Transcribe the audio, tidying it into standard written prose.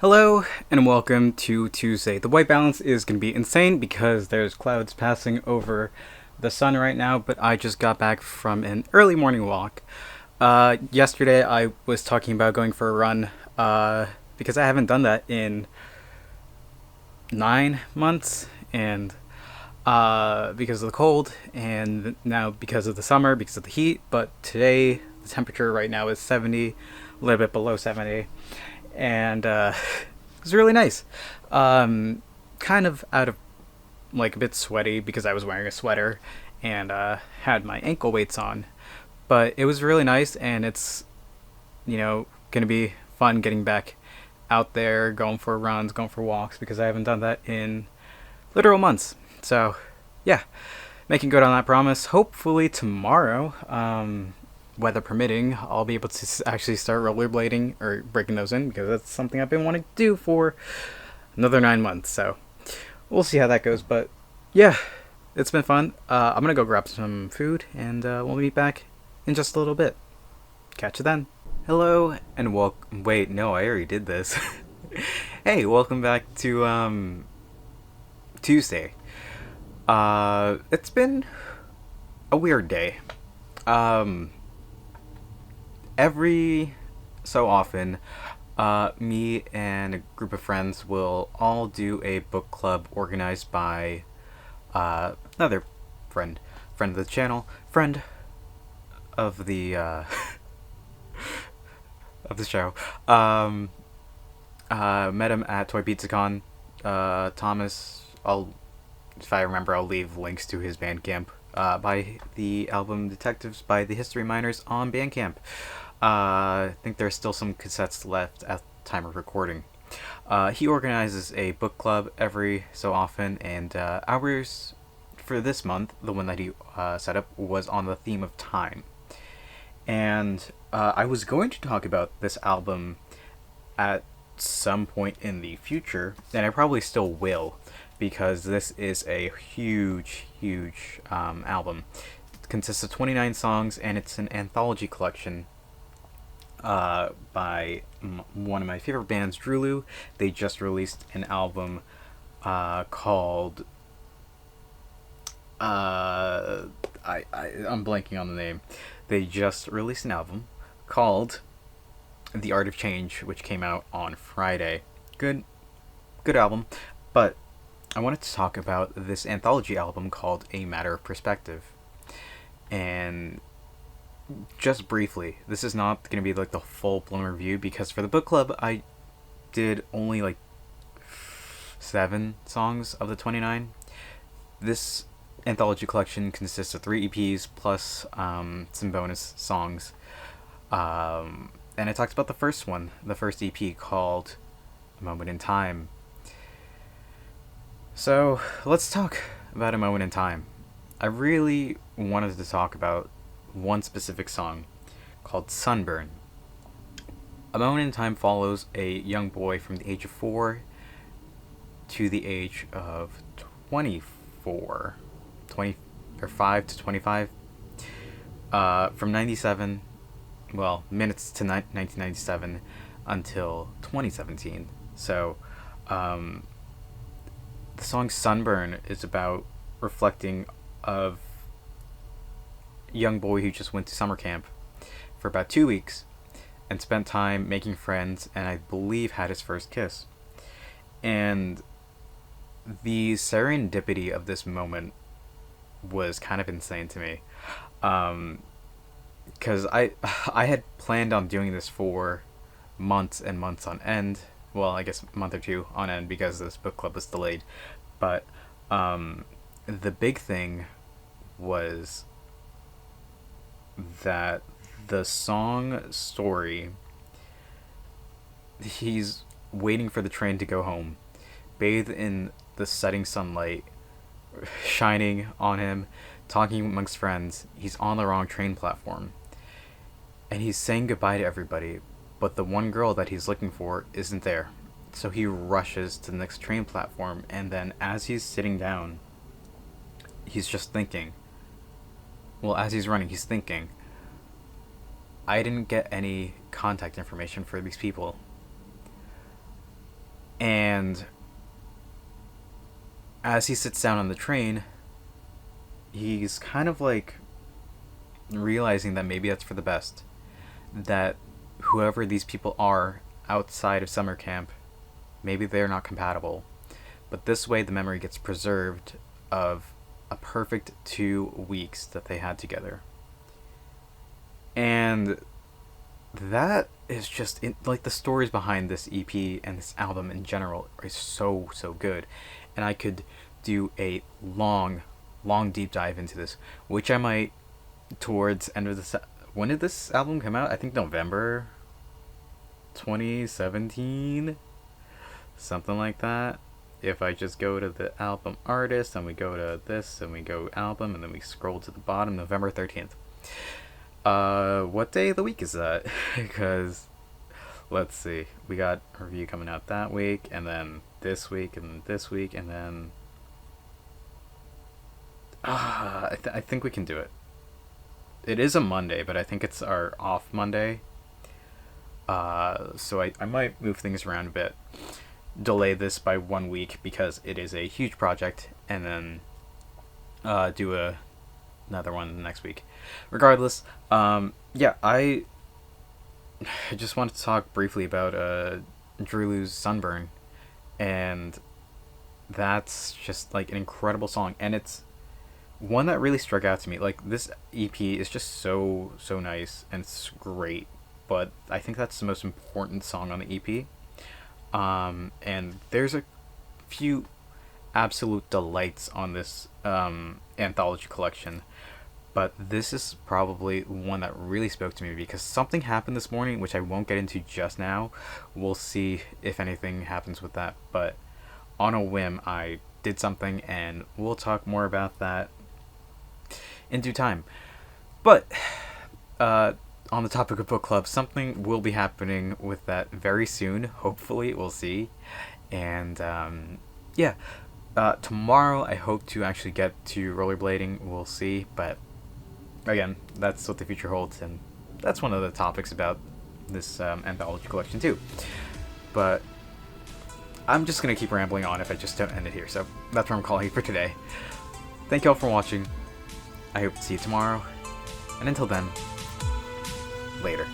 Hello and welcome to Tuesday. The white balance is going to be insane because there's clouds passing over the sun right now, but I just got back from an early morning walk. Yesterday I was talking about going for a run because I haven't done that in 9 months, and because of the cold, and now because of the summer, because of the heat. But today the temperature right now is 70, a little bit below 70, and it was really nice. Kind of out of like a bit sweaty because I was wearing a sweater and had my ankle weights on, but it was really nice, and it's gonna be fun getting back out there, going for runs, going for walks because I haven't done that in literal months. So yeah, making good on that promise. Hopefully tomorrow, weather permitting, I'll be able to actually start rollerblading or breaking those in because that's something I've been wanting to do for another 9 months. So we'll see how that goes. But yeah, it's been fun. I'm gonna go grab some food and we'll meet back in just a little bit. Catch you then. Hello and welcome. Wait, no, I already did this. Hey, welcome back to Tuesday. It's been a weird day. Every so often, me and a group of friends will all do a book club organized by another friend of the channel, friend of the of the show. Met him at Toy Pizza Con. Thomas, if I remember, I'll leave links to his Bandcamp. By the album Detectives by the History Miners on Bandcamp. I think there's still some cassettes left at the time of recording. He organizes a book club every so often, and ours for this month, the one that he set up, was on the theme of time. And I was going to talk about this album at some point in the future, and I probably still will, because this is a huge album. It consists of 29 songs, and it's an anthology collection by one of my favorite bands, DROELOE. They just released an album called I'm blanking on the name. They just released an album called The Art of Change, which came out on Friday. Good album. But I wanted to talk about this anthology album called A Matter of Perspective. And just briefly, this is not going to be like the full-blown review, because for the book club I did only like 7 songs of the 29. This anthology collection consists of 3 EPs plus some bonus songs. And I talked about the first EP called A Moment in Time. So let's talk about A Moment in Time. I really wanted to talk about one specific song called Sunburn. A Moment in Time follows a young boy from the age of 4 to the age of 24. 5 to 25. From 97, minutes to 1997 until 2017. So, the song Sunburn is about reflecting of a young boy who just went to summer camp for about 2 weeks and spent time making friends, and I believe had his first kiss. And the serendipity of this moment was kind of insane to me, because I had planned on doing this for months and months on end. Well, I guess a month or 2 on end, because this book club was delayed. But the big thing was that the song story, he's waiting for the train to go home, bathed in the setting sunlight shining on him, talking amongst friends. He's on the wrong train platform, and he's saying goodbye to everybody, but the one girl that he's looking for isn't there. So he rushes to the next train platform, and then as he's sitting down, he's just thinking. Well, as he's running, he's thinking, I didn't get any contact information for these people. And as he sits down on the train, he's kind of like realizing that maybe that's for the best. That whoever these people are outside of summer camp, maybe they're not compatible. But this way, the memory gets preserved of a perfect 2 weeks that they had together. And that is just like the stories behind this EP and this album in general is so good, and I could do a long deep dive into this, which I might towards end of this. When did this album come out? I think November 2017, something like that. If I just go to the album artist and we go to this and we go album and then we scroll to the bottom, November 13th. What day of the week is that? Because let's see, we got a review coming out that week, and then this week, and this week, and then I think we can do it. It is a Monday, but I think it's our off Monday. So I might move things around a bit, delay this by 1 week because it is a huge project, and then do another one next week. Regardless, yeah, I just wanted to talk briefly about DROELOE Sunburn, and that's just like an incredible song, and it's one that really struck out to me. Like, this EP is just so nice and it's great, but I think that's the most important song on the EP. And there's a few absolute delights on this anthology collection, but this is probably one that really spoke to me because something happened this morning, which I won't get into just now. We'll see if anything happens with that, but on a whim I did something, and we'll talk more about that in due time. But on the topic of book club, something will be happening with that very soon. Hopefully, we'll see. And yeah, tomorrow I hope to actually get to rollerblading. We'll see. But again, that's what the future holds, and that's one of the topics about this anthology collection too. But I'm just gonna keep rambling on if I just don't end it here. So that's what I'm calling it for today. Thank you all for watching. I hope to see you tomorrow. And until then, later.